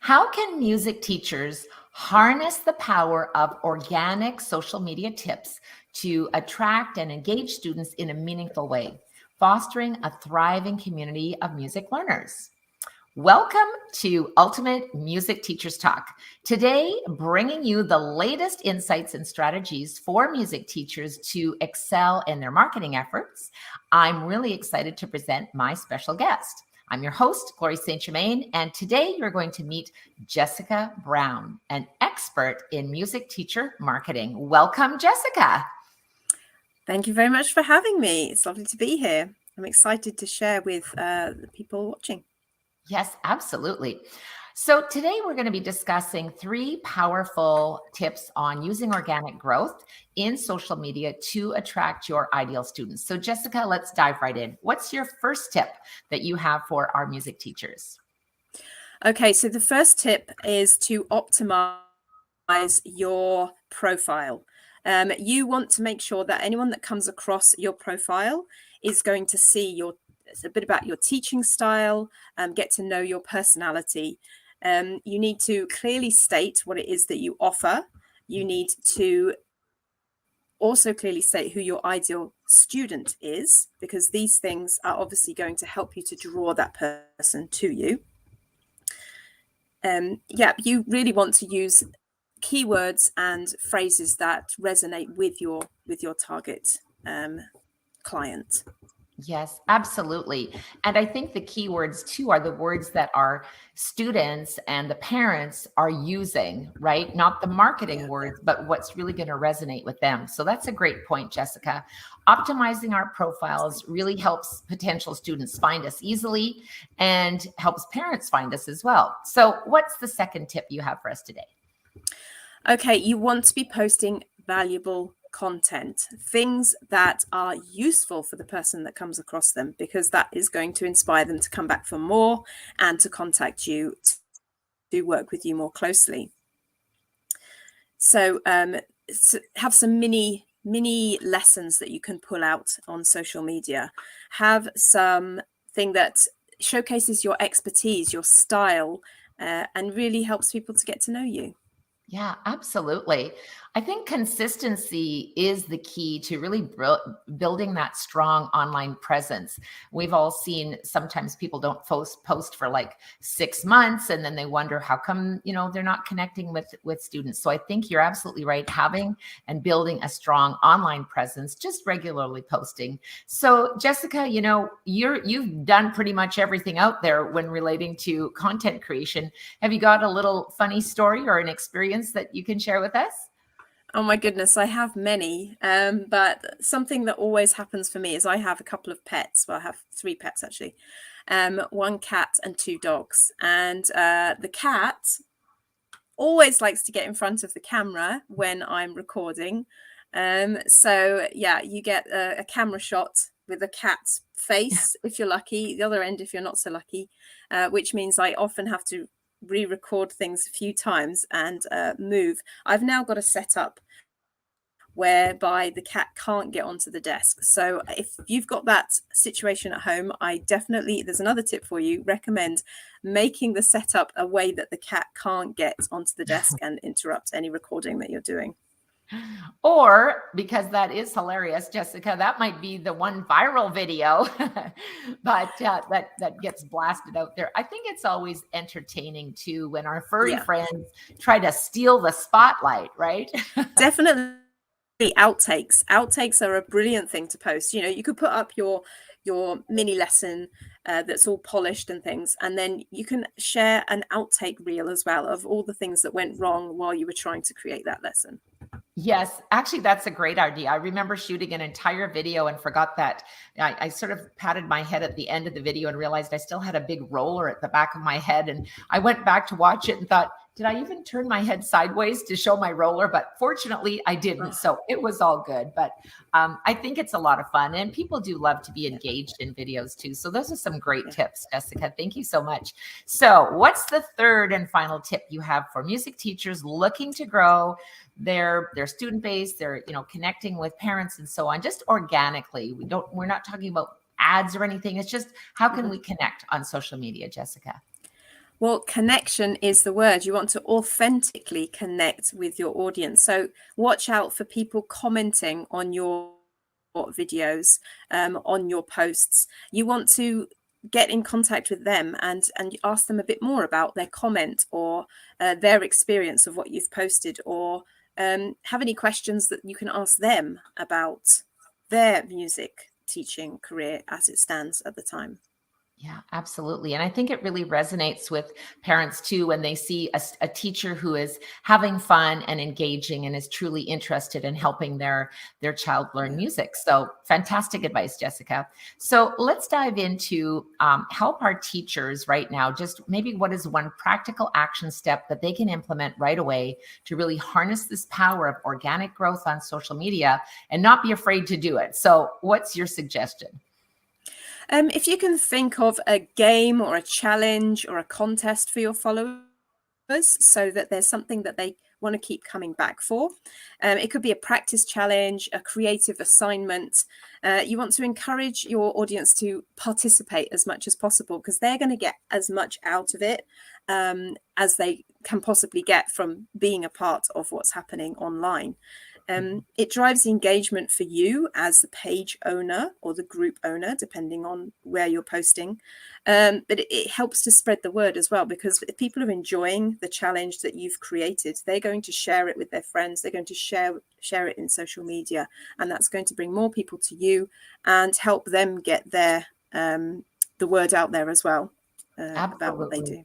How can music teachers harness the power of organic social media tips to attract and engage students in a meaningful way, fostering a thriving community of music learners? Welcome to Ultimate Music Teachers Talk. Today, bringing you the latest insights and strategies for music teachers to excel in their marketing efforts. I'm really excited to present my special guest. I'm your host, Glory St. Germain, and today you're going to meet Jessica Brown, an expert in music teacher marketing. Welcome, Jessica. Thank you very much for having me. It's lovely to be here. I'm excited to share with the people watching. Yes, absolutely. So today we're going to be discussing 3 powerful tips on using organic growth in social media to attract your ideal students. So Jessica, let's dive right in. What's your first tip that you have for our music teachers? Okay, so the first tip is to optimize your profile. You want to make sure that anyone that comes across your profile is going to see a bit about your teaching style, get to know your personality. You need to clearly state what it is that you offer. You need to also clearly state who your ideal student is, because these things are obviously going to help you to draw that person to you. You really want to use keywords and phrases that resonate with your target client. Yes, absolutely. And I think the key words too are the words that our students and the parents are using, right? Not the marketing words, but what's really going to resonate with them. So that's a great point, Jessica. Optimizing our profiles really helps potential students find us easily and helps parents find us as well. So what's the second tip you have for us today? Okay, you want to be posting valuable content, things that are useful for the person that comes across them, because that is going to inspire them to come back for more and to contact you to work with you more closely. So have some mini lessons that you can pull out on social media. Have something that showcases your expertise, your style, and really helps people to get to know you. Yeah, absolutely. I think consistency is the key to really building that strong online presence. We've all seen sometimes people don't post for like 6 months, and then they wonder how come, they're not connecting with students. So I think you're absolutely right. Having and building a strong online presence, just regularly posting. So Jessica, you've done pretty much everything out there when relating to content creation. Have you got a little funny story or an experience that you can share with us? Oh my goodness, I have many. But something that always happens for me is I have a couple of pets. Well, I have 3 pets actually. 1 cat and 2 dogs. And the cat always likes to get in front of the camera when I'm recording. So yeah, you get a camera shot with a cat's face if you're lucky, the other end if you're not so lucky, which means I often have to re-record things a few times and move. I've now got a setup whereby the cat can't get onto the desk. So if you've got that situation at home, there's another tip for you, recommend making the setup a way that the cat can't get onto the desk and interrupt any recording that you're doing. Or, because that is hilarious, Jessica, that might be the one viral video, but that gets blasted out there. I think it's always entertaining too when our furry friends try to steal the spotlight, right? Definitely. Outtakes are a brilliant thing to post. You could put up your mini lesson that's all polished and things, and then you can share an outtake reel as well of all the things that went wrong while you were trying to create that lesson. Yes, actually, that's a great idea. I remember shooting an entire video and forgot that I sort of patted my head at the end of the video and realized I still had a big roller at the back of my head. And I went back to watch it and thought, did I even turn my head sideways to show my roller? But fortunately, I didn't. So it was all good. But I think it's a lot of fun. And people do love to be engaged in videos too. So those are some great tips, Jessica. Thank you so much. So what's the third and final tip you have for music teachers looking to grow their student base, they're connecting with parents and so on, just organically? We're not talking about ads or anything. It's just how can we connect on social media, Jessica? Well, connection is the word. You want to authentically connect with your audience. So watch out for people commenting on your videos, on your posts. You want to get in contact with them and ask them a bit more about their comment or their experience of what you've posted, or have any questions that you can ask them about their music teaching career as it stands at the time. Yeah, absolutely. And I think it really resonates with parents too when they see a teacher who is having fun and engaging and is truly interested in helping their child learn music. So fantastic advice, Jessica. So let's dive into help our teachers right now. Just maybe what is one practical action step that they can implement right away to really harness this power of organic growth on social media and not be afraid to do it. So what's your suggestion? If you can think of a game or a challenge or a contest for your followers so that there's something that they want to keep coming back for. It could be a practice challenge, a creative assignment. You want to encourage your audience to participate as much as possible because they're going to get as much out of it as they can possibly get from being a part of what's happening online. It drives engagement for you as the page owner or the group owner, depending on where you're posting. But it helps to spread the word as well, because if people are enjoying the challenge that you've created, they're going to share it with their friends. They're going to share it in social media, and that's going to bring more people to you and help them get the word out there as well about what they do.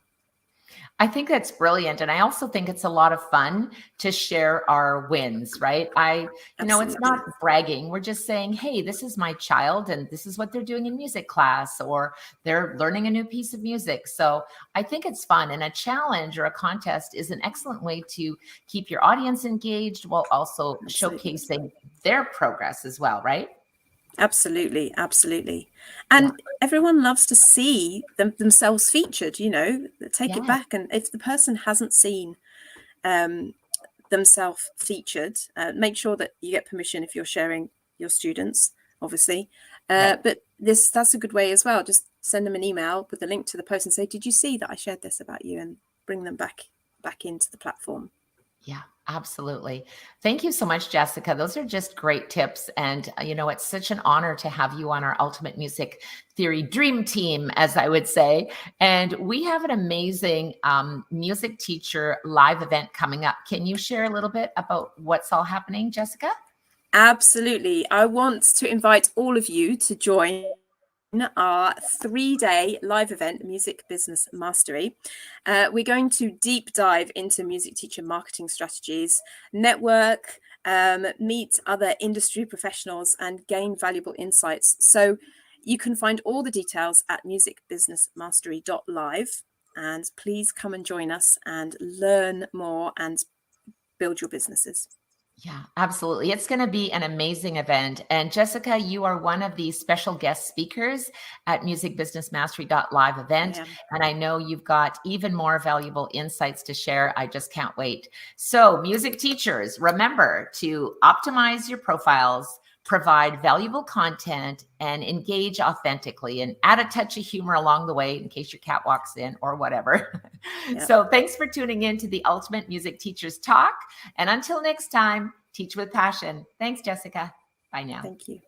I think that's brilliant. And I also think it's a lot of fun to share our wins, right? It's not bragging. We're just saying, hey, this is my child and this is what they're doing in music class, or they're learning a new piece of music. So I think it's fun. And a challenge or a contest is an excellent way to keep your audience engaged while also showcasing their progress as well, right? Absolutely. And everyone loves to see themselves featured, take it back. And if the person hasn't seen themselves featured, make sure that you get permission if you're sharing your students, obviously. But that's a good way as well. Just send them an email with a link to the post and say, did you see that I shared this about you? And bring them back into the platform. Yeah, absolutely. Thank you so much, Jessica. Those are just great tips. And, it's such an honor to have you on our Ultimate Music Theory Dream Team, as I would say. And we have an amazing music teacher live event coming up. Can you share a little bit about what's all happening, Jessica? Absolutely. I want to invite all of you to join our 3-day live event, Music Business Mastery. We're going to deep dive into music teacher marketing strategies, network, meet other industry professionals, and gain valuable insights. So you can find all the details at musicbusinessmastery.live. And please come and join us and learn more and build your businesses. Yeah, absolutely. It's going to be an amazing event. And Jessica, you are one of the special guest speakers at musicbusinessmastery.live event. And I know you've got even more valuable insights to share. I just can't wait. So music teachers, remember to optimize your profiles, provide valuable content, and engage authentically, and add a touch of humor along the way in case your cat walks in or whatever. So thanks for tuning in to the Ultimate Music Teachers Talk. And until next time, teach with passion. Thanks, Jessica. Bye now. Thank you.